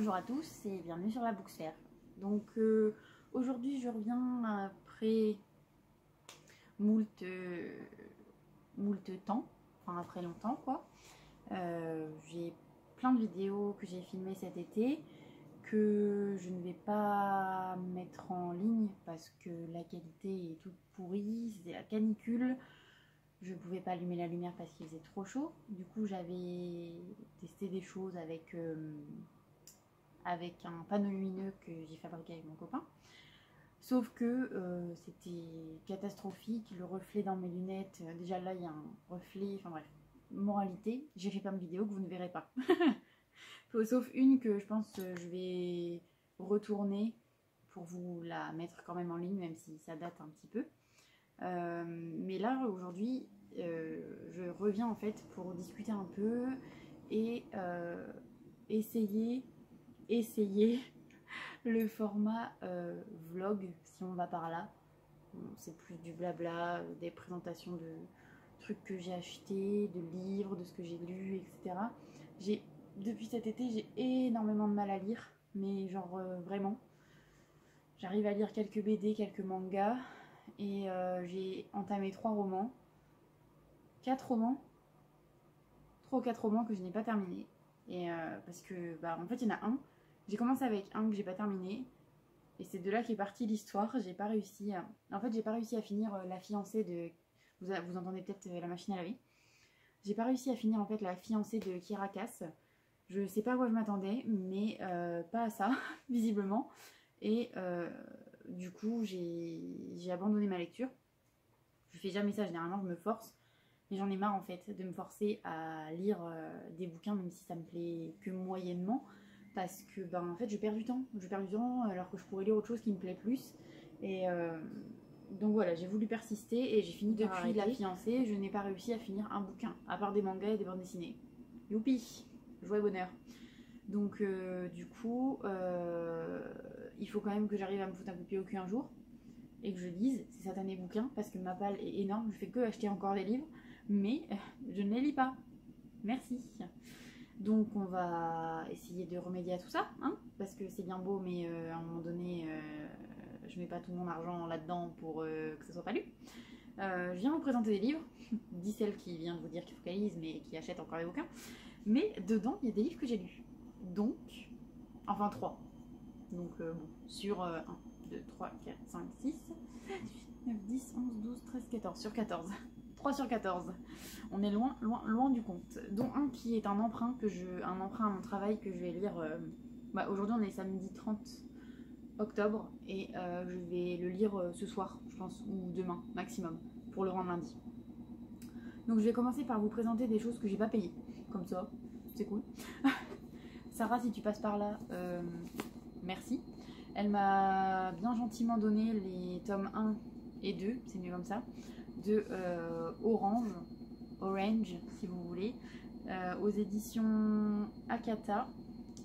Bonjour à tous et bienvenue sur la Booksphère. Donc aujourd'hui je reviens après moult temps, enfin après longtemps quoi. J'ai plein de vidéos que j'ai filmées cet été que je ne vais pas mettre en ligne parce que la qualité est toute pourrie, c'était la canicule. Je ne pouvais pas allumer la lumière parce qu'il faisait trop chaud. Du coup j'avais testé des choses avec un panneau lumineux que j'ai fabriqué avec mon copain. Sauf que c'était catastrophique, le reflet dans mes lunettes, déjà là il y a un reflet, enfin bref. Moralité, j'ai fait plein de vidéos que vous ne verrez pas. Sauf une que je pense je vais retourner pour vous la mettre quand même en ligne, même si ça date un petit peu. Mais là aujourd'hui je reviens en fait pour discuter un peu et essayer le format vlog, si on va par là. C'est plus du blabla, des présentations de trucs que j'ai achetés, de livres, de ce que j'ai lu, etc. Depuis cet été, j'ai énormément de mal à lire, mais genre vraiment. J'arrive à lire quelques BD, quelques mangas, et j'ai entamé 3 romans. 4 romans. 3 ou 4 romans que je n'ai pas terminés. Et parce que, bah, en fait, il y en a un. J'ai commencé avec un que j'ai pas terminé. Et c'est de là qu'est partie l'histoire. J'ai pas réussi à... En fait, j'ai pas réussi à finir La fiancée de... Vous entendez peut-être la machine à laver. J'ai pas réussi à finir en fait La fiancée de Kiera Cass. Je sais pas à quoi je m'attendais, mais pas à ça, visiblement. Et du coup, j'ai abandonné ma lecture. Je fais jamais ça, généralement je me force. Mais j'en ai marre en fait de me forcer à lire des bouquins, même si ça me plaît que moyennement. Parce que ben, en fait je perds du temps. Je perds du temps alors que je pourrais lire autre chose qui me plaît plus. Et donc voilà, j'ai voulu persister et j'ai fini par arrêter. Depuis La fiancée, je n'ai pas réussi à finir un bouquin, à part des mangas et des bandes dessinées. Youpi, joie et bonheur. Donc du coup, il faut quand même que j'arrive à me foutre un coup de pied au cul un jour et que je lise ces satanés bouquins parce que ma palle est énorme. Je fais que acheter encore des livres, mais je ne les lis pas. Merci. Donc on va essayer de remédier à tout ça, hein, parce que c'est bien beau, mais à un moment donné, je mets pas tout mon argent là-dedans pour que ça soit pas lu. Je viens vous présenter des livres, dit celle qui vient de vous dire qu'il faut qu'elle lise, mais qui achète encore des bouquins. Mais dedans, il y a des livres que j'ai lus. Donc, enfin 3. Donc bon, sur 1, 2, 3, 4, 5, 6, 7, 8, 9, 10, 11, 12, 13, 14, sur 14. 3 sur 14. On est loin, loin, loin du compte. Dont un qui est un emprunt à mon travail que je vais lire. Aujourd'hui on est samedi 30 octobre et je vais le lire ce soir, je pense, ou demain maximum, pour le rendre lundi. Donc je vais commencer par vous présenter des choses que j'ai pas payées, comme ça, c'est cool. Sarah, si tu passes par là, merci. Elle m'a bien gentiment donné les tomes 1 et 2, c'est mieux comme ça, de Orange, si vous voulez, aux éditions Akata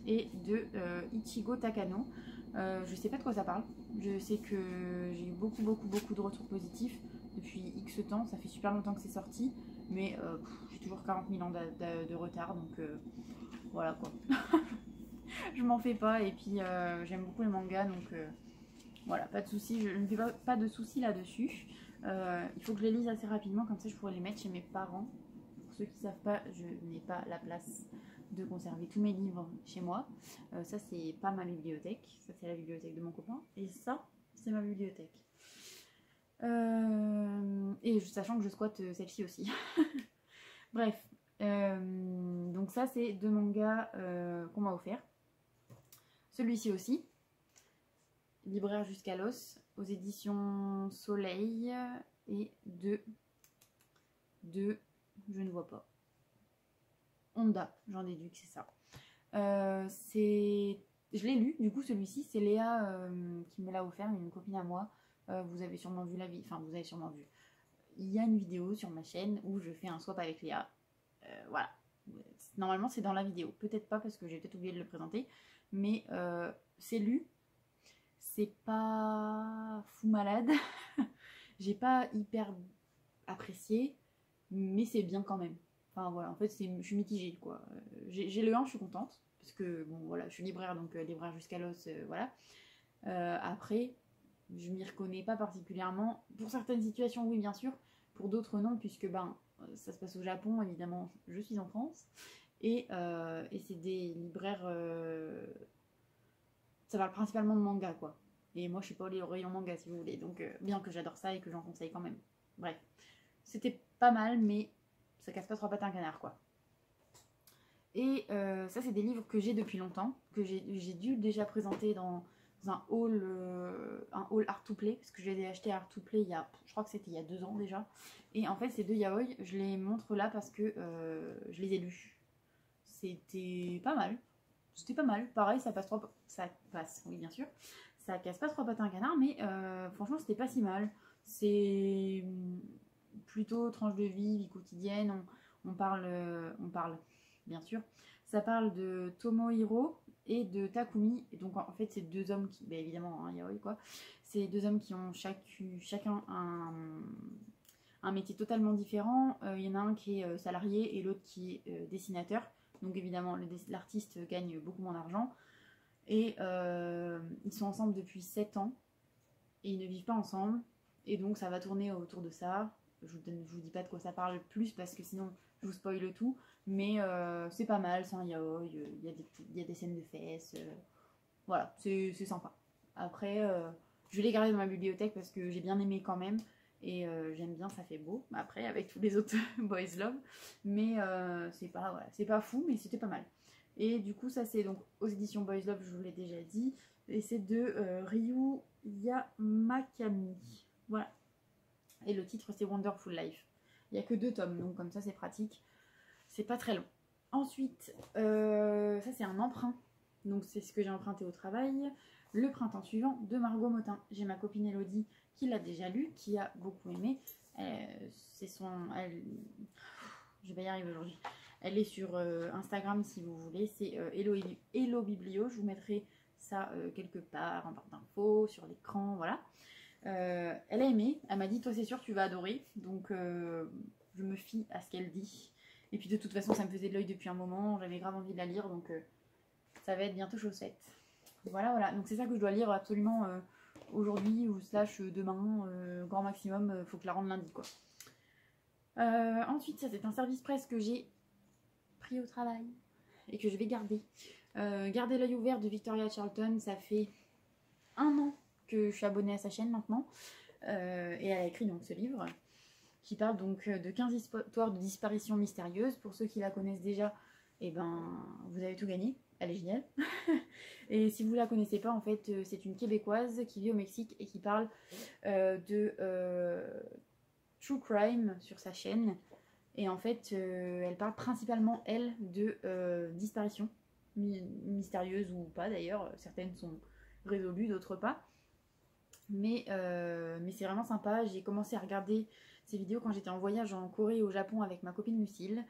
et de Ichigo Takano. Je sais pas de quoi ça parle. Je sais que j'ai eu beaucoup de retours positifs depuis X temps. Ça fait super longtemps que c'est sorti, mais j'ai toujours 40 000 ans de retard, donc voilà quoi. Je m'en fais pas, et puis j'aime beaucoup les mangas, donc voilà, pas de soucis, je ne fais pas de soucis là-dessus. Il faut que je les lise assez rapidement, comme ça je pourrais les mettre chez mes parents. Pour ceux qui ne savent pas, je n'ai pas la place de conserver tous mes livres chez moi. Ça c'est pas ma bibliothèque, ça c'est la bibliothèque de mon copain, et ça c'est ma bibliothèque. Et sachant que je squatte celle-ci aussi. Bref, donc ça c'est 2 mangas qu'on m'a offert. Celui-ci aussi, Libraire jusqu'à l'os, aux éditions Soleil, et de je ne vois pas, Honda, j'en déduis que c'est ça. Je l'ai lu, du coup celui-ci, c'est Léa qui me l'a offert, une copine à moi. Vous avez sûrement vu vous avez sûrement vu. Il y a une vidéo sur ma chaîne où je fais un swap avec Léa. Voilà. Normalement c'est dans la vidéo, peut-être pas parce que j'ai peut-être oublié de le présenter, mais c'est lu, c'est pas fou malade, j'ai pas hyper apprécié, mais c'est bien quand même. Enfin voilà, en fait je suis mitigée quoi. J'ai le 1, je suis contente, parce que bon voilà, je suis libraire, donc libraire jusqu'à l'os, voilà. Après, je m'y reconnais pas particulièrement. Pour certaines situations, oui, bien sûr. Pour d'autres, non, puisque ben, ça se passe au Japon, évidemment, je suis en France. Et c'est des libraires. Ça parle principalement de manga, quoi. Et moi, je suis pas au rayon manga, si vous voulez. Donc, bien que j'adore ça et que j'en conseille quand même. Bref. C'était pas mal, mais ça casse pas trois pattes à un canard, quoi. Et ça, c'est des livres que j'ai depuis longtemps, que j'ai dû déjà présenter dans un haul Art to Play, parce que je les ai achetés à Art to Play je crois que c'était il y a 2 ans déjà. Et en fait, ces 2 yaoi, je les montre là parce que je les ai lus. C'était pas mal. C'était pas mal. Pareil, ça passe, oui, bien sûr. Ça casse pas trois pattes à un canard, mais franchement, c'était pas si mal. C'est plutôt tranche de vie quotidienne. On parle, bien sûr. Ça parle de Tomohiro et de Takumi. Et donc, en fait, c'est 2 hommes qui, ben, évidemment, un yaoi, quoi. C'est 2 hommes qui ont chacun un métier totalement différent. Il y en a un qui est salarié et l'autre qui est dessinateur. Donc évidemment, l'artiste gagne beaucoup moins d'argent. Et ils sont ensemble depuis 7 ans. Et ils ne vivent pas ensemble. Et donc ça va tourner autour de ça. Je vous dis pas de quoi ça parle plus parce que sinon je vous spoil tout. Mais c'est pas mal, c'est un yaoi. Il y a des scènes de fesses. Voilà, c'est sympa. Après, je vais les garder dans ma bibliothèque parce que j'ai bien aimé quand même. Et j'aime bien, ça fait beau. Après, avec tous les autres Boys Love. Mais c'est pas fou, mais c'était pas mal. Et du coup, ça c'est donc aux éditions Boys Love, je vous l'ai déjà dit. Et c'est de Ryu Yamakami. Voilà. Et le titre c'est Wonderful Life. Il n'y a que 2 tomes, donc comme ça c'est pratique. C'est pas très long. Ensuite, ça c'est un emprunt. Donc c'est ce que j'ai emprunté au travail. Le printemps suivant de Margot Motin. J'ai ma copine Elodie qui l'a déjà lu, qui a beaucoup aimé. Je vais y arriver aujourd'hui. Elle est sur Instagram si vous voulez. C'est Hello Biblio. Je vous mettrai ça quelque part en barre d'infos, sur l'écran, voilà. Elle a aimé. Elle m'a dit, toi c'est sûr tu vas adorer. Donc je me fie à ce qu'elle dit. Et puis de toute façon ça me faisait de l'œil depuis un moment. J'avais grave envie de la lire. Donc ça va être bientôt chaussette. Voilà, voilà. Donc c'est ça que je dois lire absolument aujourd'hui ou slash demain. Grand maximum, faut que je la rende lundi, quoi. Ensuite, ça c'est un service presse que j'ai pris au travail et que je vais garder. Garder l'œil ouvert de Victoria Charlton, ça fait 1 an que je suis abonnée à sa chaîne maintenant. Et elle a écrit donc ce livre qui parle donc de 15 histoires de disparitions mystérieuses. Pour ceux qui la connaissent déjà, et ben vous avez tout gagné. Elle est géniale. Et si vous la connaissez pas, en fait, c'est une Québécoise qui vit au Mexique et qui parle de true crime sur sa chaîne. Et en fait, elle parle principalement, elle, de disparitions mystérieuses ou pas d'ailleurs. Certaines sont résolues, d'autres pas. Mais c'est vraiment sympa. J'ai commencé à regarder ces vidéos quand j'étais en voyage en Corée et au Japon avec ma copine Lucille.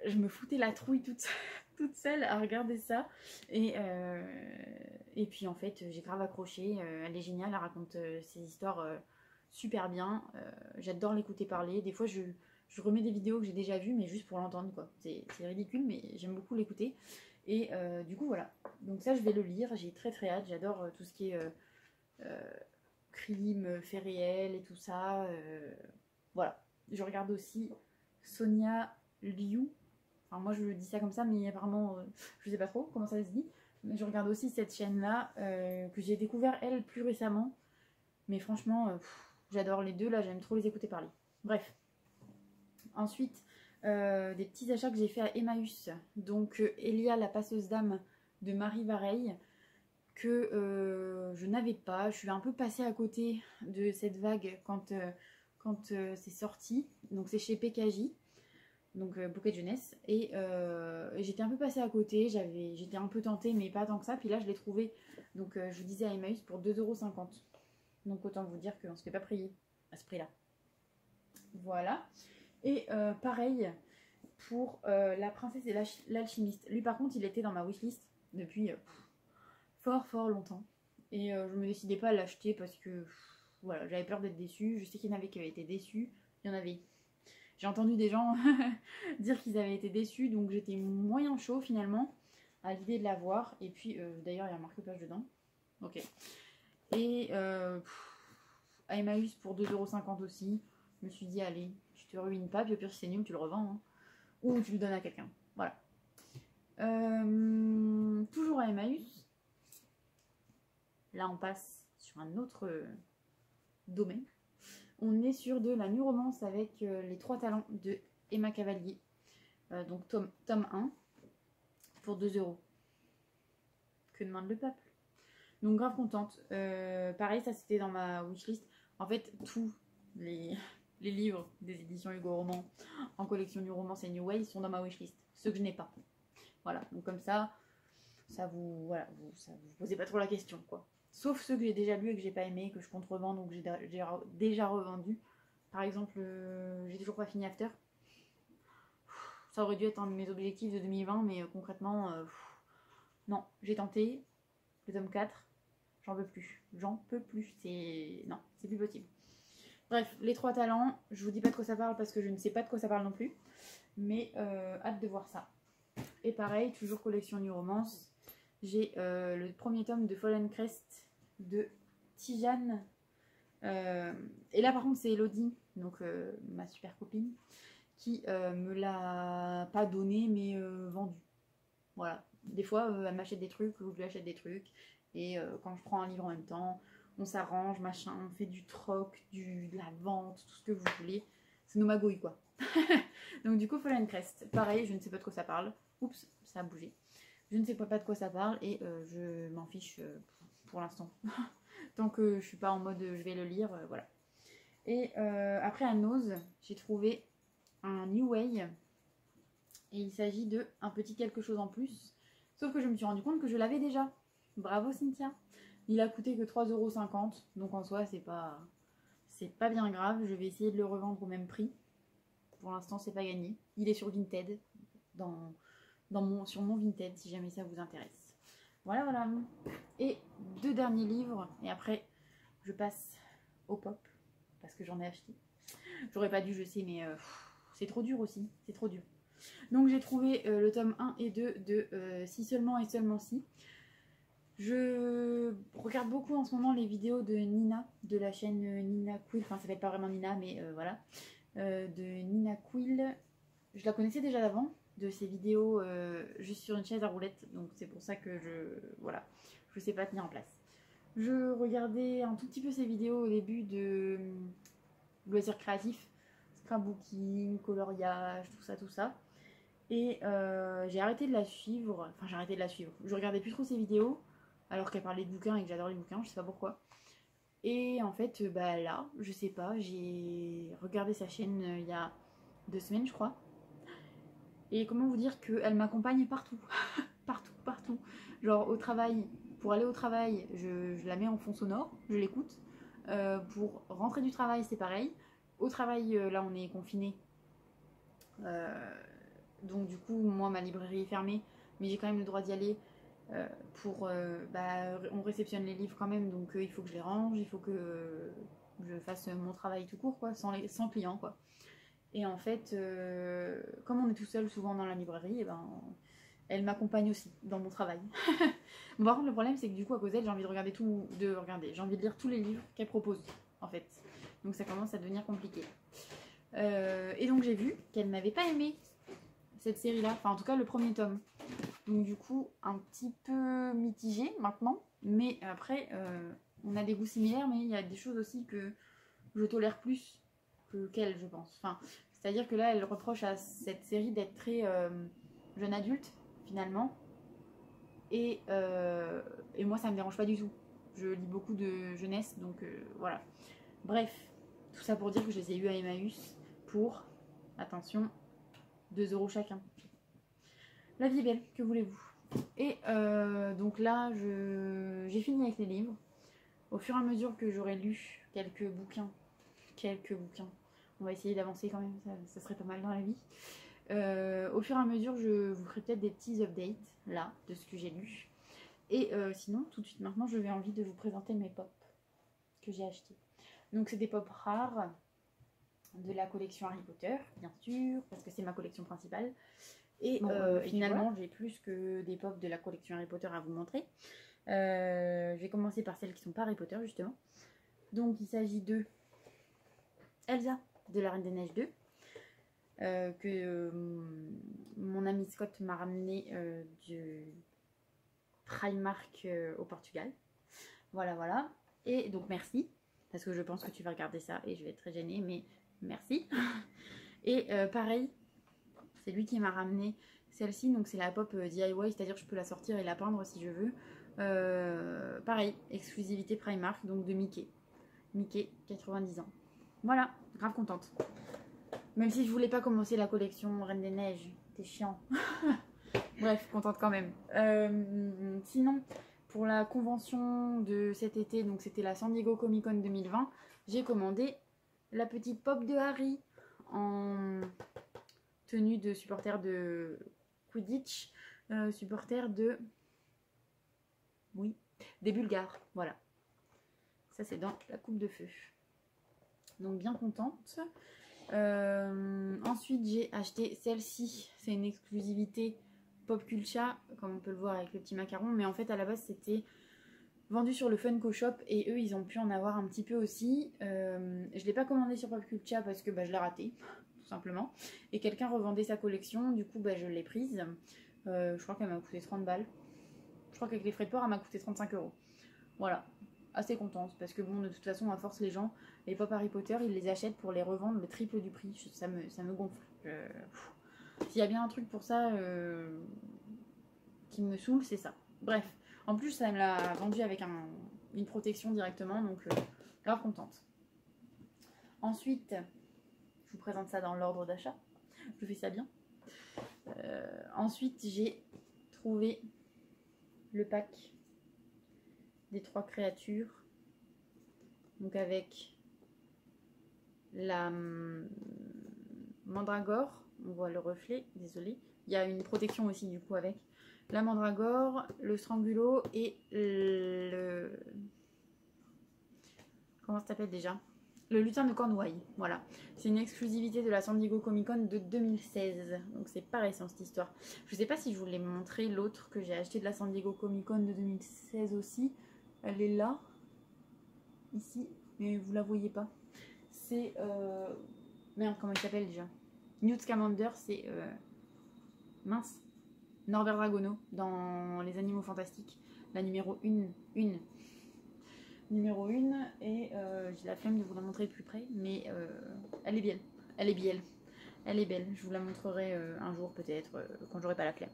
Je me foutais la trouille toute seule à regarder ça. Et puis en fait, j'ai grave accroché. Elle est géniale, elle raconte ses histoires super bien. J'adore l'écouter parler. Des fois, je remets des vidéos que j'ai déjà vues, mais juste pour l'entendre, quoi. C'est ridicule, mais j'aime beaucoup l'écouter. Et du coup, voilà. Donc ça, je vais le lire. J'ai très très hâte. J'adore tout ce qui est crime, faits réels et tout ça. Voilà. Je regarde aussi Sonia Liu. Enfin, moi, je dis ça comme ça, mais apparemment, je sais pas trop comment ça se dit. Mais je regarde aussi cette chaîne-là, que j'ai découvert, elle, plus récemment. Mais franchement, j'adore les deux, là, j'aime trop les écouter parler. Bref. Ensuite, des petits achats que j'ai fait à Emmaüs. Donc, Elia, la passeuse d'âme de Marie Vareille, que je n'avais pas. Je suis un peu passée à côté de cette vague quand c'est sorti. Donc, c'est chez PKJ. Donc bouquet de jeunesse, et j'étais un peu passée à côté, j'étais un peu tentée mais pas tant que ça, puis là je l'ai trouvé, donc je vous disais à Emmaüs pour 2,50 €, donc autant vous dire qu'on se fait pas prier à ce prix là. Voilà. Et pareil pour La princesse et l'alchimiste. Lui par contre il était dans ma wishlist depuis fort longtemps, et je me décidais pas à l'acheter parce que voilà, j'avais peur d'être déçue. Je sais qu'il y en avait qui avaient été déçus, il y en avait. J'ai entendu des gens dire qu'ils avaient été déçus, donc j'étais moyen chaud finalement. à l'idée de l'avoir. Et puis, d'ailleurs, il y a un marque-page dedans. Ok. Et à Emmaüs pour 2,50 € aussi. Je me suis dit, allez, tu te ruines pas. Puis au pire, si c'est nul, tu le revends. Hein. Ou tu le donnes à quelqu'un. Voilà. Toujours à Emmaüs. Là, on passe sur un autre domaine. On est sur de la New Romance avec les 3 talents de Emma Cavalier. Donc tome 1 pour 2 €. Que demande le peuple? Donc grave contente. Pareil, ça c'était dans ma wishlist. En fait, tous les livres des éditions Hugo Roman en collection New Romance et New Way sont dans ma wishlist. Ceux que je n'ai pas. Voilà, donc comme ça vous posez pas trop la question, quoi. Sauf ceux que j'ai déjà lus et que j'ai pas aimé, que je compte revendre ou que j'ai déjà revendu. Par exemple, j'ai toujours pas fini After. Ça aurait dû être un de mes objectifs de 2020, mais concrètement, non, j'ai tenté. Le tome 4, j'en peux plus. J'en peux plus. Non, c'est plus possible. Bref, les 3 talents, je vous dis pas de quoi ça parle parce que je ne sais pas de quoi ça parle non plus. Mais hâte de voir ça. Et pareil, toujours collection New Romance. J'ai le premier tome de Fallen Crest de Tijane. Et là par contre c'est Elodie, donc ma super copine, qui me l'a pas donné mais vendu. Voilà. Des fois elle m'achète des trucs ou je lui achète des trucs. Et quand je prends un livre en même temps, on s'arrange, machin, on fait du troc, de la vente, tout ce que vous voulez. C'est nos magouilles quoi. Donc du coup Fallen Crest, pareil, je ne sais pas de quoi ça parle. Oups, ça a bougé. Je ne sais pas de quoi ça parle et je m'en fiche pour l'instant. Tant que je suis pas en mode je vais le lire, voilà. Et après à Nose, j'ai trouvé un New Way. Et il s'agit de un petit quelque chose en plus. Sauf que je me suis rendu compte que je l'avais déjà. Bravo Cynthia. Il a coûté que 3,50 €. Donc en soi, c'est pas bien grave. Je vais essayer de le revendre au même prix. Pour l'instant, c'est pas gagné. Il est sur Vinted. Sur mon Vinted, si jamais ça vous intéresse. Voilà, voilà. Et 2 derniers livres. Et après, je passe au pop. Parce que j'en ai acheté. J'aurais pas dû, je sais, mais c'est trop dur aussi. C'est trop dur. Donc j'ai trouvé le tome 1 et 2 de Si seulement et seulement si. Je regarde beaucoup en ce moment les vidéos de Nina, de la chaîne Nina Quill. Enfin, ça s'appelle pas vraiment Nina, mais voilà. De Nina Quill. Je la connaissais déjà d'avant, de ses vidéos juste sur une chaise à roulettes. Donc c'est pour ça que je sais pas tenir en place. Je regardais un tout petit peu ses vidéos au début de loisirs créatifs. Scrapbooking, coloriage, tout ça. Et j'ai arrêté de la suivre. Enfin, j'ai arrêté de la suivre. Je regardais plus trop ses vidéos, alors qu'elle parlait de bouquins et que j'adore les bouquins, je sais pas pourquoi. Et en fait, bah là, je sais pas, j'ai regardé sa chaîne il y a 2 semaines, je crois. Et comment vous dire qu'elle m'accompagne partout. Partout. Genre au travail, pour aller au travail, je la mets en fond sonore, je l'écoute. Pour rentrer du travail, c'est pareil. Au travail, là, on est confiné. Donc du coup, moi, ma librairie est fermée, mais j'ai quand même le droit d'y aller. On réceptionne les livres quand même, donc il faut que je les range, il faut que je fasse mon travail tout court, quoi, sans client, quoi. Et en fait, comme on est tout seul souvent dans la librairie, et ben, elle m'accompagne aussi dans mon travail. Bon, par contre, le problème, c'est que du coup, à cause d'elle, j'ai envie j'ai envie de lire tous les livres qu'elle propose, en fait. Donc ça commence à devenir compliqué. Et donc j'ai vu qu'elle n'avait pas aimé cette série-là, enfin en tout cas le premier tome. Donc du coup, un petit peu mitigé maintenant, mais après, on a des goûts similaires, mais il y a des choses aussi que je tolère plus qu'elle, je pense. Enfin, c'est-à-dire que là, elle reproche à cette série d'être très jeune adulte, finalement. Et moi, ça me dérange pas du tout. Je lis beaucoup de jeunesse, donc voilà. Bref, tout ça pour dire que je les ai eus à Emmaüs pour, attention, 2 € chacun. La vie est belle, que voulez-vous? Et donc là, j'ai fini avec les livres. Au fur et à mesure que j'aurai lu quelques bouquins, on va essayer d'avancer quand même, ça serait pas mal dans la vie. Au fur et à mesure, je vous ferai peut-être des petits updates, là, de ce que j'ai lu. Et sinon, tout de suite maintenant, je vais envie de vous présenter mes pop que j'ai achetés. Donc c'est des pop rares de la collection Harry Potter, bien sûr, parce que c'est ma collection principale. Et Bon, finalement, j'ai plus que des pop de la collection Harry Potter à vous montrer. Je vais commencer par celles qui sont pas Harry Potter, justement. Donc, il s'agit de Elsa, de la Reine des Neiges 2. Que mon ami Scott m'a ramené du Primark au Portugal. Voilà, voilà. Et donc, merci. Parce que je pense que tu vas regarder ça et je vais être très gênée, mais merci. Et pareil, c'est lui qui m'a ramené celle-ci. Donc, c'est la pop DIY, c'est-à-dire que je peux la sortir et la peindre si je veux. Pareil, exclusivité Primark, donc de Mickey. Mickey, 90 ans. Voilà, grave contente. Même si je voulais pas commencer la collection Reine des Neiges, t'es chiant. Bref, contente quand même. Sinon, pour la convention de cet été, donc c'était la San Diego Comic Con 2020, j'ai commandé la petite pop de Harry en tenue de supporter de Quidditch, supporter de... Oui, des Bulgares, voilà. Ça c'est dans la coupe de feu. Donc bien contente. Ensuite j'ai acheté celle-ci, c'est une exclusivité Pop Culture, comme on peut le voir avec le petit macaron, mais en fait à la base c'était vendu sur le Funko Shop et eux ils ont pu en avoir un petit peu aussi. Je l'ai pas commandé sur Pop Culture parce que je l'ai raté tout simplement, et quelqu'un revendait sa collection, du coup je l'ai prise. Je crois qu'elle m'a coûté 30 balles, je crois qu'avec les frais de port elle m'a coûté 35 €. Voilà, assez contente parce que bon, de toute façon à force les gens, les pop Harry Potter ils les achètent pour les revendre le triple du prix. Ça me gonfle. S'il y a bien un truc pour ça qui me saoule, c'est ça. Bref, en plus ça me l'a vendu avec une protection directement, donc grave contente. Ensuite, je vous présente ça dans l'ordre d'achat, je fais ça bien. Ensuite j'ai trouvé le pack des 3 créatures, donc avec la mandragore, on voit le reflet, désolé, il y a une protection aussi du coup avec la mandragore, le strangulo et le... comment ça s'appelle déjà, le lutin de Cornouailles. Voilà, c'est une exclusivité de la San Diego Comic Con de 2016, donc c'est pas récent cette histoire. Je sais pas si je vous l'ai montré, l'autre que j'ai acheté de la San Diego Comic Con de 2016 aussi. Elle est là, ici, mais vous la voyez pas. C'est... merde, comment il s'appelle déjà? Newt Scamander, c'est... mince. Norbert Dragono, dans Les Animaux Fantastiques. La numéro 1. Numéro 1, et j'ai la flemme de vous la montrer de plus près, mais elle est belle. Elle est belle. Elle est belle. Je vous la montrerai un jour peut-être, quand j'aurai pas la clé.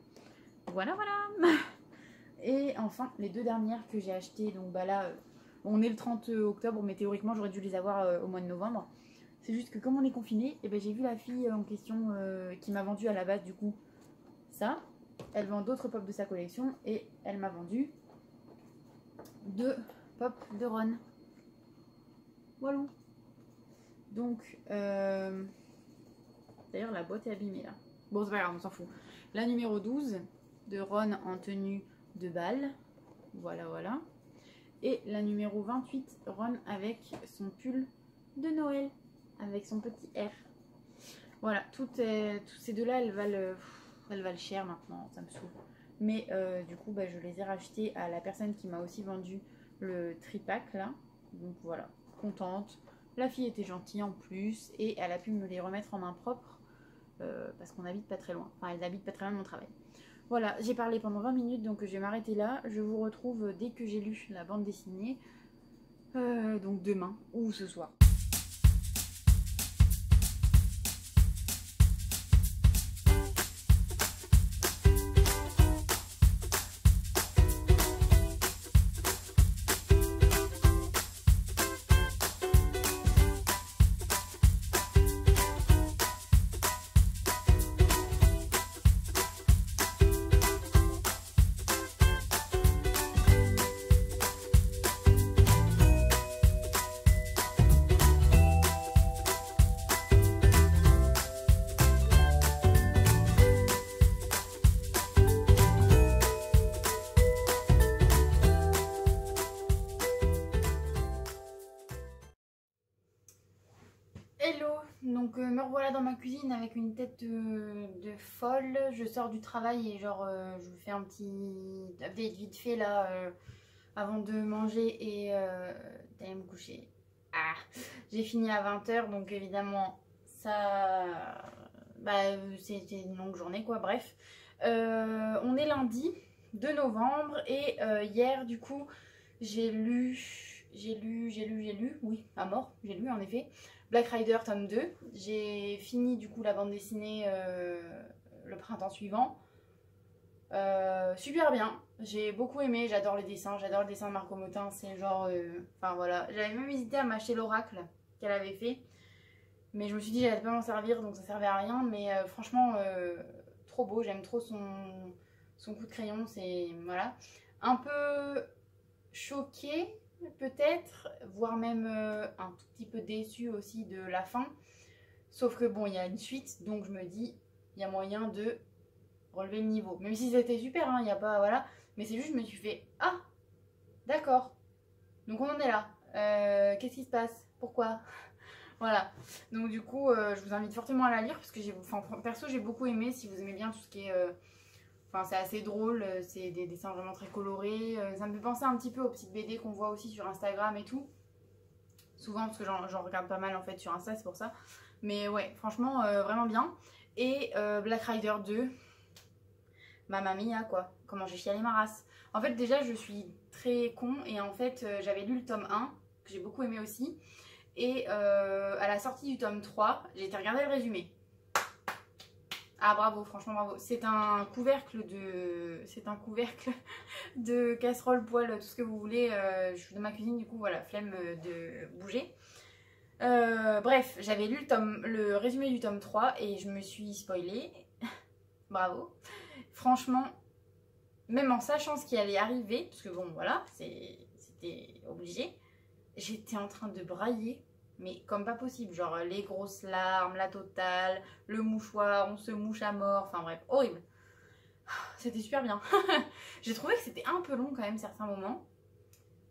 Voilà, voilà. Et enfin, les 2 dernières que j'ai achetées, donc là, on est le 30 octobre, mais théoriquement j'aurais dû les avoir au mois de novembre. C'est juste que comme on est confiné, et j'ai vu la fille en question qui m'a vendu à la base du coup ça. Elle vend d'autres pop de sa collection et elle m'a vendu 2 pop de Ron. Voilà. Donc, d'ailleurs la boîte est abîmée là. Bon, c'est pas grave, on s'en fout. La numéro 12 de Ron en tenue de bal. Voilà, voilà. Et la numéro 28, Ron avec son pull de Noël. Avec son petit R. Voilà, toutes ces deux-là, elles valent cher maintenant, ça me saoule. Mais du coup, je les ai rachetés à la personne qui m'a aussi vendu le tripack là. Donc voilà, contente. La fille était gentille en plus et elle a pu me les remettre en main propre parce qu'on habite pas très loin. Enfin, elle habite pas très loin de mon travail. Voilà, j'ai parlé pendant 20 minutes, donc je vais m'arrêter là. Je vous retrouve dès que j'ai lu la bande dessinée. Donc demain ou ce soir. Hello, donc me revoilà dans ma cuisine avec une tête de folle. Je sors du travail et genre je vous fais un petit update vite fait là avant de manger et d'aller me coucher. Ah, j'ai fini à 20h donc évidemment ça, c'était une longue journée quoi, bref. On est lundi 2 novembre et hier du coup j'ai lu, oui, à mort, j'ai lu en effet. Black Rider tome 2. J'ai fini du coup la bande dessinée le printemps suivant. Super bien, j'ai beaucoup aimé, j'adore le dessin de Marco Motin, c'est genre... Enfin voilà, j'avais même hésité à m'acheter l'oracle qu'elle avait fait. Mais je me suis dit j'allais pas m'en servir donc ça servait à rien. Mais franchement, trop beau, j'aime trop son coup de crayon, c'est... Voilà. Un peu choquée peut-être, voire même un tout petit peu déçue aussi de la fin. Sauf que bon, il y a une suite, donc je me dis, il y a moyen de relever le niveau. Même si c'était super, hein, il n'y a pas, voilà. Mais c'est juste, je me suis fait, ah, d'accord. Donc on en est là. Qu'est-ce qui se passe? Pourquoi? Voilà. Donc du coup, je vous invite fortement à la lire, parce que perso, j'ai beaucoup aimé. Si vous aimez bien tout ce qui est... Enfin, c'est assez drôle, c'est des dessins vraiment très colorés. Ça me fait penser un petit peu aux petites BD qu'on voit aussi sur Instagram et tout. Souvent, parce que j'en regarde pas mal en fait sur Insta, c'est pour ça. Mais ouais, franchement, vraiment bien. Et Black Rider 2, Mamma Mia quoi. Comment j'ai chialé ma race. En fait, déjà, je suis très con et en fait, j'avais lu le tome 1, que j'ai beaucoup aimé aussi. Et à la sortie du tome 3, j'ai été regarder le résumé. Ah bravo, franchement bravo. C'est un couvercle de casserole, poêle, tout ce que vous voulez. Je suis dans ma cuisine du coup, voilà, flemme de bouger. Bref, j'avais lu le résumé du tome 3 et je me suis spoilée. Bravo. Franchement, même en sachant ce qui allait arriver, parce que bon voilà, c'était obligé, j'étais en train de brailler. Mais comme pas possible, genre les grosses larmes, la totale, le mouchoir, on se mouche à mort, enfin bref, horrible. C'était super bien. J'ai trouvé que c'était un peu long quand même certains moments,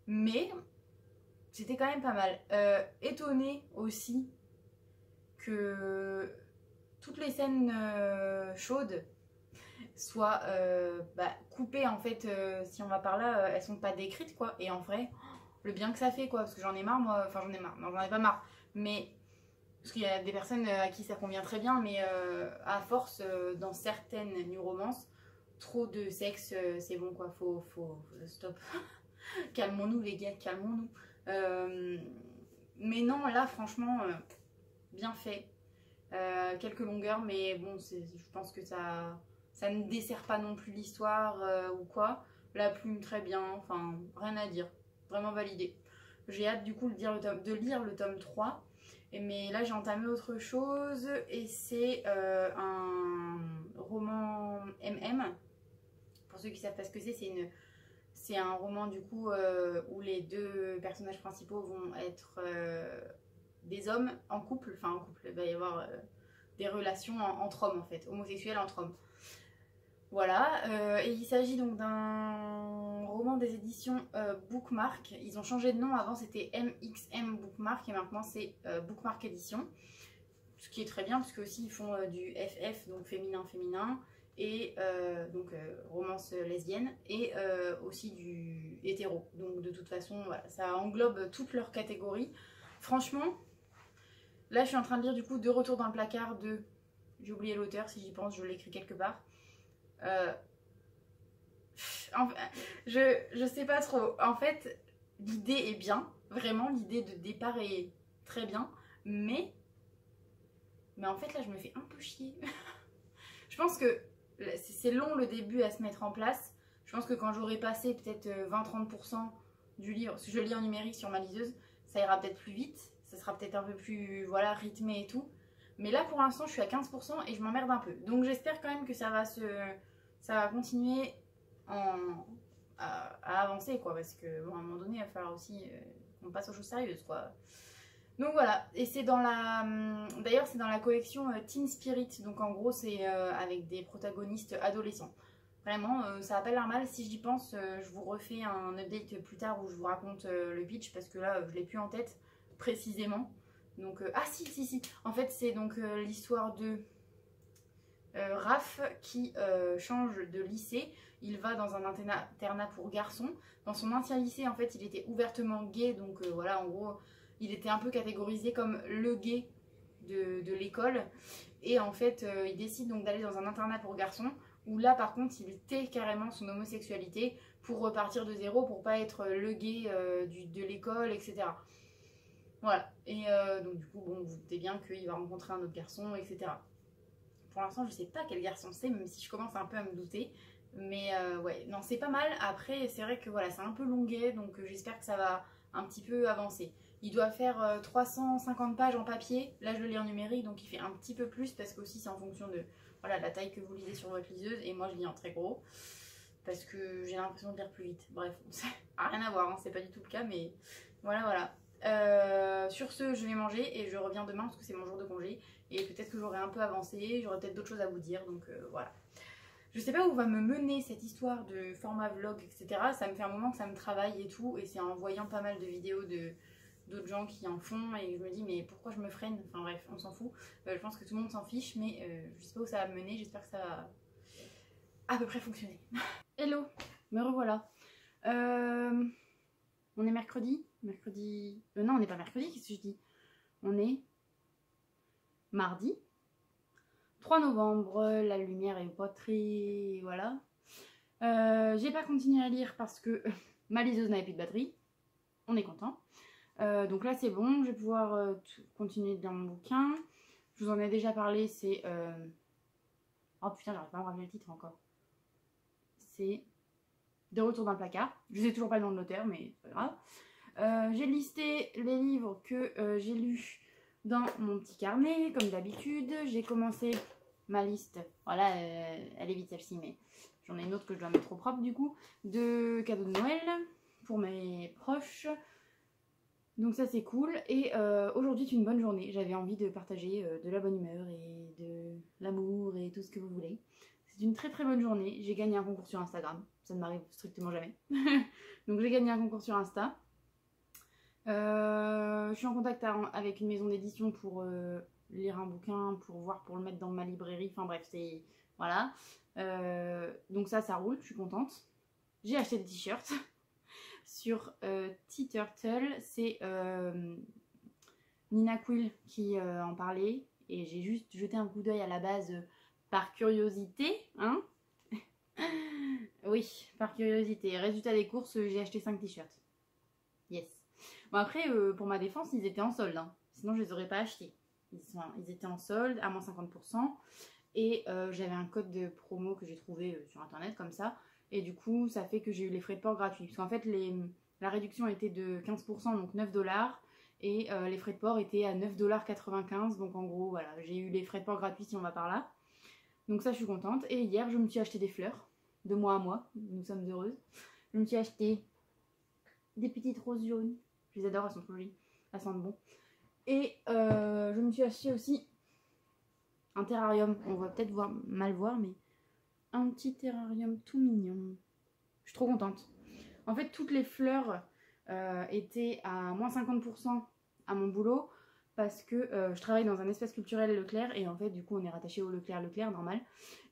mais c'était quand même pas mal. Étonnée aussi que toutes les scènes chaudes soient coupées en fait, si on va par là, elles sont pas décrites quoi, et en vrai... Le bien que ça fait quoi, parce que j'en ai marre moi, enfin j'en ai marre, non j'en ai pas marre, mais parce qu'il y a des personnes à qui ça convient très bien, mais à force dans certaines new romances, trop de sexe c'est bon quoi, faut stop. Calmons-nous les gars, calmons-nous. Mais non là franchement bien fait, quelques longueurs mais bon je pense que ça ne dessert pas non plus l'histoire ou quoi. La plume très bien, enfin rien à dire. Vraiment validé. J'ai hâte du coup de lire le tome 3. Mais là j'ai entamé autre chose et c'est un roman MM. Pour ceux qui savent pas ce que c'est un roman du coup où les deux personnages principaux vont être des hommes en couple. Enfin en couple, il va y avoir des relations entre hommes en fait, homosexuels entre hommes. Voilà, et il s'agit donc d'un roman des éditions Bookmark. Ils ont changé de nom, avant c'était MXM Bookmark et maintenant c'est Bookmark Édition. Ce qui est très bien parce que aussi ils font du FF, donc féminin, et donc romance lesbienne, et aussi du hétéro. Donc de toute façon, voilà, ça englobe toutes leurs catégories. Franchement, là je suis en train de lire du coup De Retour dans le placard de... J'ai oublié l'auteur, si j'y pense, je l'ai écrit quelque part. Je sais pas trop. En fait, l'idée est bien. Vraiment, l'idée de départ est très bien. Mais en fait, là, je me fais un peu chier. Je pense que c'est long le début à se mettre en place. Je pense que quand j'aurai passé peut-être 20-30% du livre, parce que je lis en numérique sur ma liseuse, ça ira peut-être plus vite. Ça sera peut-être un peu plus voilà, rythmé et tout. Mais là, pour l'instant, je suis à 15% et je m'emmerde un peu. Donc, j'espère quand même que ça va continuer à avancer, quoi. Parce que, bon, à un moment donné, il va falloir aussi qu'on passe aux choses sérieuses, quoi. Donc, voilà. Et c'est dans la... D'ailleurs, c'est dans la collection Teen Spirit. Donc, en gros, c'est avec des protagonistes adolescents. Vraiment, ça a pas l'air mal. Si j'y pense, je vous refais un update plus tard où je vous raconte le pitch. Parce que là, je l'ai plus en tête précisément. Donc, ah si. En fait, c'est donc l'histoire de Raph qui change de lycée. Il va dans un internat pour garçons. Dans son ancien lycée, en fait, il était ouvertement gay. Donc voilà, en gros, il était un peu catégorisé comme le gay de l'école. Et en fait, il décide donc d'aller dans un internat pour garçons. Où là, par contre, il tait carrément son homosexualité pour repartir de zéro, pour pas être le gay de l'école, etc. Voilà. Et donc du coup, bon, vous vous doutez bien qu'il va rencontrer un autre garçon, etc. Pour l'instant, je sais pas quel garçon c'est, même si je commence un peu à me douter. Mais ouais, non, c'est pas mal. Après, c'est vrai que voilà, c'est un peu longuet, donc j'espère que ça va un petit peu avancer. Il doit faire 350 pages en papier. Là, je le lis en numérique, donc il fait un petit peu plus, parce qu'aussi c'est en fonction de voilà, la taille que vous lisez sur votre liseuse. Et moi, je lis en très gros, parce que j'ai l'impression de lire plus vite. Bref, ça n'a rien à voir, hein, c'est pas du tout le cas, mais voilà. Sur ce, je vais manger et je reviens demain parce que c'est mon jour de congé. Et peut-être que j'aurai un peu avancé, j'aurai peut-être d'autres choses à vous dire, donc voilà. Je sais pas où va me mener cette histoire de format vlog, etc. Ça me fait un moment que ça me travaille et tout, et c'est en voyant pas mal de vidéos d'autres gens qui en font, et je me dis mais pourquoi je me freine? Enfin bref, on s'en fout. Je pense que tout le monde s'en fiche, mais je sais pas où ça va me mener, j'espère que ça va à peu près fonctionner. Hello, me revoilà. On est mercredi? Non, on n'est pas mercredi, qu'est-ce que je dis? On est mardi 3 novembre, la lumière est pas très... voilà. J'ai pas continué à lire parce que ma liseuse n'avait plus de batterie. On est content. Donc là c'est bon, je vais pouvoir continuer dans mon bouquin. Je vous en ai déjà parlé, c'est... Oh putain, j'arrive pas à me rappeler le titre encore. C'est De retour dans le placard. Je sais toujours pas le nom de l'auteur, mais c'est pas grave. J'ai listé les livres que j'ai lus dans mon petit carnet, comme d'habitude. J'ai commencé ma liste, voilà, elle est vite celle-ci, mais j'en ai une autre que je dois mettre au propre du coup, de cadeaux de Noël pour mes proches. Donc ça c'est cool. Et aujourd'hui est une bonne journée. J'avais envie de partager de la bonne humeur et de l'amour et tout ce que vous voulez. C'est une très très bonne journée. J'ai gagné un concours sur Instagram. Ça ne m'arrive strictement jamais. Donc j'ai gagné un concours sur Insta. Je suis en contact avec une maison d'édition pour lire un bouquin, pour voir, pour le mettre dans ma librairie. Enfin bref, c'est... voilà. Donc ça roule, je suis contente. J'ai acheté des t-shirts sur T-Turtle. C'est Nina Quill qui en parlait. Et j'ai juste jeté un coup d'œil à la base par curiosité. Hein. Oui, par curiosité. Résultat des courses, j'ai acheté 5 t-shirts. Yes. Bon après, pour ma défense, ils étaient en solde. Hein. Sinon, je les aurais pas achetés. Ils étaient en solde, à moins 50%. Et j'avais un code de promo que j'ai trouvé sur internet, comme ça. Et du coup, ça fait que j'ai eu les frais de port gratuits. Parce qu'en fait, la réduction était de 15%, donc 9 $. Et les frais de port étaient à 9,95 $. Donc en gros, voilà, j'ai eu les frais de port gratuits si on va par là. Donc ça, je suis contente. Et hier, je me suis acheté des fleurs. De mois à mois. Nous sommes heureuses. Je me suis acheté des petites roses jaunes. Je les adore, elles sont trop jolies. Elles sentent bon. Et je me suis acheté aussi un terrarium. On va peut-être mal voir, mais un petit terrarium tout mignon. Je suis trop contente. En fait, toutes les fleurs étaient à moins 50% à mon boulot parce que je travaille dans un espace culturel Leclerc et en fait, du coup, on est rattaché au Leclerc, normal.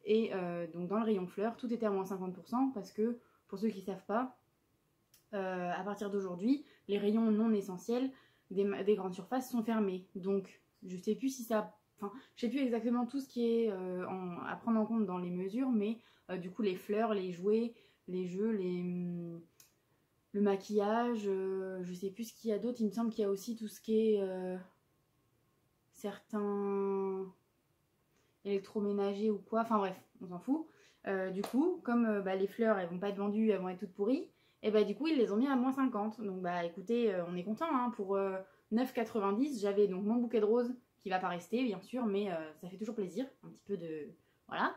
Et donc, dans le rayon fleurs, tout était à moins 50% parce que, pour ceux qui ne savent pas, à partir d'aujourd'hui, les rayons non essentiels des grandes surfaces sont fermés. Donc, je sais plus si ça... Enfin, je sais plus exactement tout ce qui est à prendre en compte dans les mesures, mais du coup, les fleurs, les jouets, les jeux, le maquillage, je sais plus ce qu'il y a d'autre. Il me semble qu'il y a aussi tout ce qui est certains électroménagers ou quoi. Enfin bref, on s'en fout. Du coup, comme les fleurs, elles vont pas être vendues, elles vont être toutes pourries. Et bah du coup ils les ont mis à moins 50. Donc bah écoutez, on est content hein, pour 9,90. J'avais donc mon bouquet de roses qui va pas rester bien sûr, mais ça fait toujours plaisir. Un petit peu de... voilà.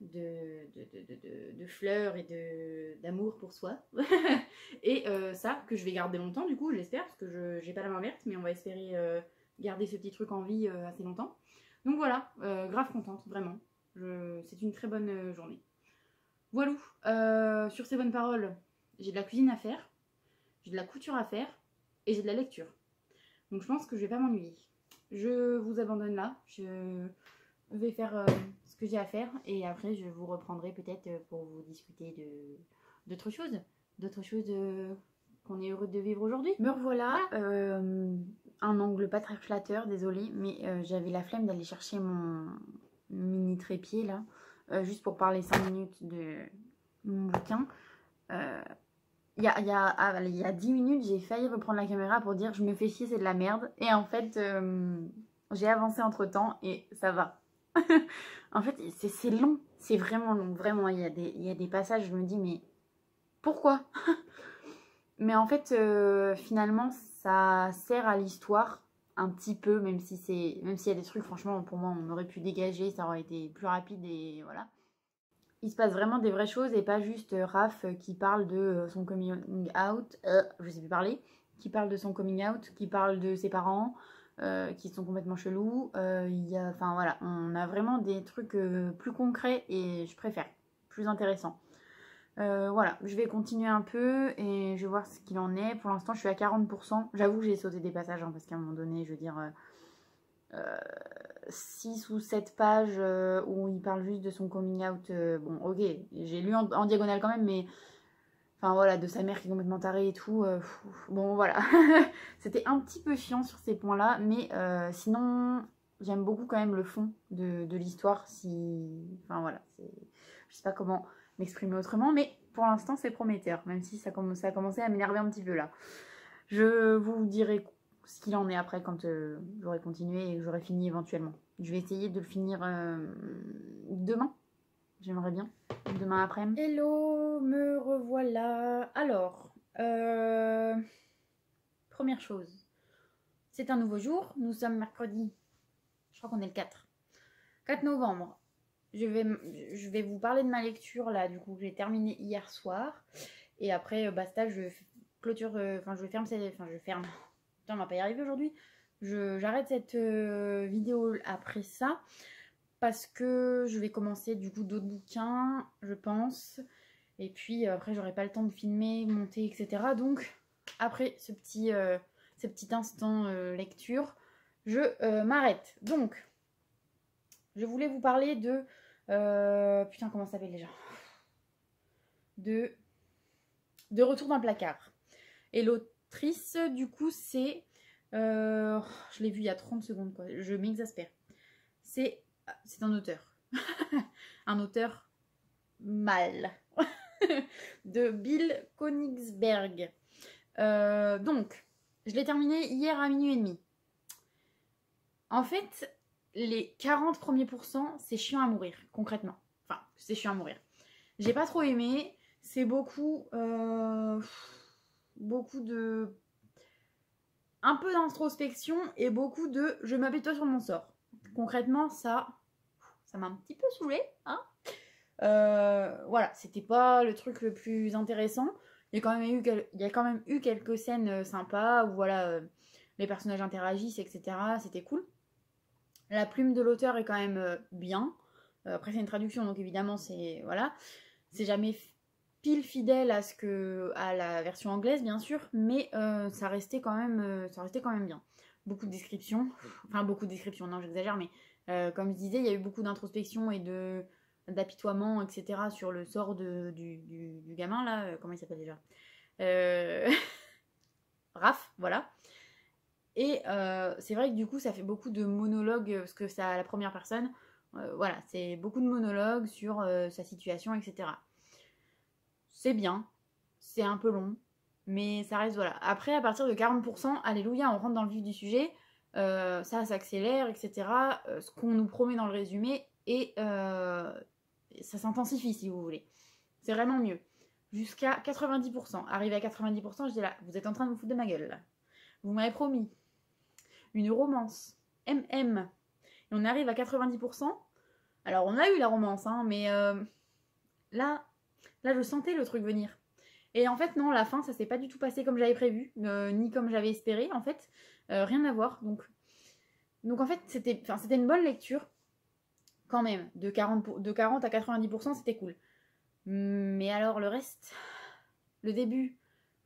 De fleurs et d'amour pour soi. Et ça que je vais garder longtemps du coup, j'espère, parce que j'ai pas la main verte, mais on va espérer garder ce petit truc en vie assez longtemps. Donc voilà, grave contente, vraiment. C'est une très bonne journée. Voilà, sur ces bonnes paroles, j'ai de la cuisine à faire, j'ai de la couture à faire et j'ai de la lecture. Donc je pense que je vais pas m'ennuyer. je vous abandonne là. Je vais faire ce que j'ai à faire et après je vous reprendrai peut-être pour vous discuter d'autres choses. D'autres choses qu'on est heureux de vivre aujourd'hui. Me revoilà, un angle pas très flatteur, désolée, mais j'avais la flemme d'aller chercher mon mini trépied là, juste pour parler 5 minutes de mon bouquin. Il y a 10 minutes, j'ai failli reprendre la caméra pour dire je me fais chier, c'est de la merde. Et en fait, j'ai avancé entre temps et ça va. En fait, c'est long, c'est vraiment long, vraiment. Il y a des passages, je me dis, mais pourquoi? Mais en fait, finalement, ça sert à l'histoire un petit peu, même s'il y a des trucs, franchement, pour moi, on aurait pu dégager, ça aurait été plus rapide et voilà. Il se passe vraiment des vraies choses et pas juste Raph qui parle de son coming out, je sais plus parler, qui parle de son coming out, qui parle de ses parents, qui sont complètement chelous. Enfin voilà, on a vraiment des trucs plus concrets et je préfère, plus intéressants. Voilà, je vais continuer un peu et je vais voir ce qu'il en est. Pour l'instant, je suis à 40%. J'avoue que j'ai sauté des passages hein, parce qu'à un moment donné, je veux dire, 6 ou 7 pages où il parle juste de son coming out. Bon, ok, j'ai lu en diagonale quand même, mais enfin voilà, de sa mère qui est complètement tarée et tout. Bon, voilà. C'était un petit peu chiant sur ces points-là, mais sinon, j'aime beaucoup quand même le fond de l'histoire. Enfin voilà, je sais pas comment m'exprimer autrement, mais pour l'instant, c'est prometteur, même si ça a commencé à m'énerver un petit peu là. Je vous dirai ce qu'il en est après quand j'aurai continué et que j'aurai fini éventuellement. Je vais essayer de le finir demain. J'aimerais bien. Demain après-midi. Hello, me revoilà. Alors, première chose. C'est un nouveau jour. Nous sommes mercredi. Je crois qu'on est le 4 novembre. Je vais vous parler de ma lecture là. Du coup, j'ai terminé hier soir. Et après, basta, je clôture. Enfin, je ferme. Je ferme. Putain, on va pas y arriver aujourd'hui. J'arrête cette vidéo après ça. Parce que je vais commencer du coup d'autres bouquins, je pense. Et puis après, j'aurai pas le temps de filmer, monter, etc. Donc, après ce petit instant lecture, je m'arrête. Donc, je voulais vous parler de... putain, comment ça s'appelle déjà? De Retour dans le placard. Et l'autrice, du coup, c'est... je l'ai vu il y a 30 secondes, quoi. Je m'exaspère. C'est un auteur. Un auteur mâle. De Bill Königsberg. Donc, je l'ai terminé hier à minuit et demi. En fait, les 40 premiers pourcents, c'est chiant à mourir, concrètement. Enfin, c'est chiant à mourir. J'ai pas trop aimé. C'est beaucoup de... un peu d'introspection et beaucoup de je m'appelle-toi sur mon sort. Concrètement, ça m'a un petit peu saoulée, hein. Voilà, c'était pas le truc le plus intéressant. Il y a quand même eu quelques scènes sympas où voilà, les personnages interagissent, etc. C'était cool. La plume de l'auteur est quand même bien. Après, c'est une traduction, donc évidemment, c'est jamais pile fidèle à la version anglaise, bien sûr, mais ça restait quand même bien. Beaucoup de descriptions, non, j'exagère, mais comme je disais, il y a eu beaucoup d'introspection et d'apitoiement, etc. sur le sort du gamin, là, comment il s'appelle déjà Raph, voilà. Et c'est vrai que du coup, ça fait beaucoup de monologues, parce que c'est à la première personne. Voilà, c'est beaucoup de monologues sur sa situation, etc. C'est bien, c'est un peu long, mais ça reste, voilà. Après, à partir de 40%, alléluia, on rentre dans le vif du sujet, ça s'accélère, etc. Ce qu'on nous promet dans le résumé, et ça s'intensifie, si vous voulez. C'est vraiment mieux. Jusqu'à 90%. Arrivé à 90%, je dis là, vous êtes en train de vous foutre de ma gueule, là. Vous m'avez promis une romance, MM, et on arrive à 90%. Alors, on a eu la romance, hein, mais là, je sentais le truc venir. Et en fait, non, la fin, ça s'est pas du tout passé comme j'avais prévu, ni comme j'avais espéré, en fait. Rien à voir. Donc en fait, c'était une bonne lecture, quand même. De 40 à 90%, c'était cool. Mais alors, le reste, le début,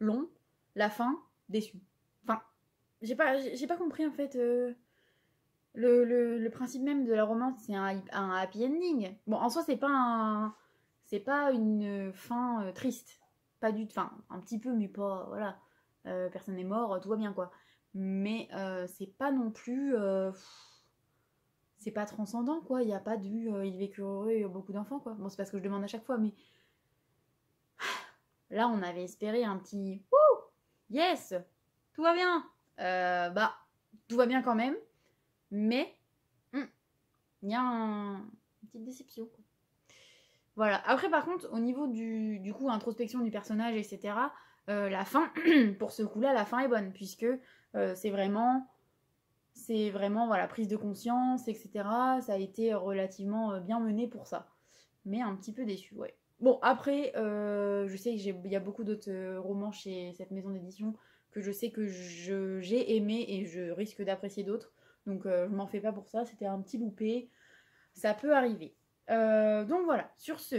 long, la fin, déçu. Enfin, j'ai pas compris, en fait. Le principe même de la romance, c'est un happy ending. Bon, en soi, c'est pas une fin triste. Pas du tout. Enfin, un petit peu, mais pas. Voilà. Personne n'est mort, tout va bien, quoi. Mais c'est pas non plus. C'est pas transcendant, quoi. Il n'y a pas du. Il vécut heureux et beaucoup d'enfants, quoi. Bon, c'est pas ce que je demande à chaque fois, mais. Là, on avait espéré un petit. Wouh! Yes! Tout va bien! Bah, tout va bien quand même. Mais. Il y a une petite déception, quoi. Voilà. Après, par contre, au niveau du coup, introspection du personnage, etc., la fin, pour ce coup-là, la fin est bonne, puisque c'est vraiment, voilà, prise de conscience, etc. Ça a été relativement bien mené pour ça. Mais un petit peu déçu, ouais. Bon, après, je sais qu'il y a beaucoup d'autres romans chez cette maison d'édition que je sais que j'ai aimé et je risque d'apprécier d'autres. Donc, je m'en fais pas pour ça. C'était un petit loupé. Ça peut arriver. Donc voilà, sur ce,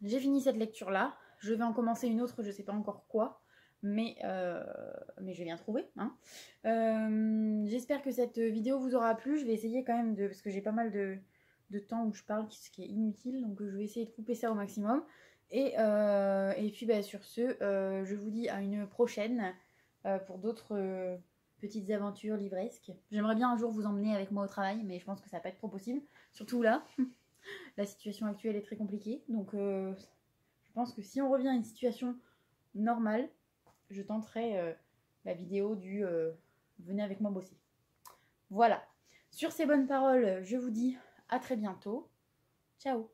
j'ai fini cette lecture-là. Je vais en commencer une autre, je sais pas encore quoi, mais je vais bien trouver. Hein. J'espère que cette vidéo vous aura plu. Je vais essayer quand même parce que j'ai pas mal de temps où je parle, ce qui est inutile, donc je vais essayer de couper ça au maximum. Et puis bah, sur ce, je vous dis à une prochaine pour d'autres petites aventures livresques. J'aimerais bien un jour vous emmener avec moi au travail, mais je pense que ça va pas être trop possible. Surtout là, la situation actuelle est très compliquée. Donc je pense que si on revient à une situation normale, je tenterai la vidéo du venez avec moi bosser. Voilà. Sur ces bonnes paroles, je vous dis à très bientôt. Ciao.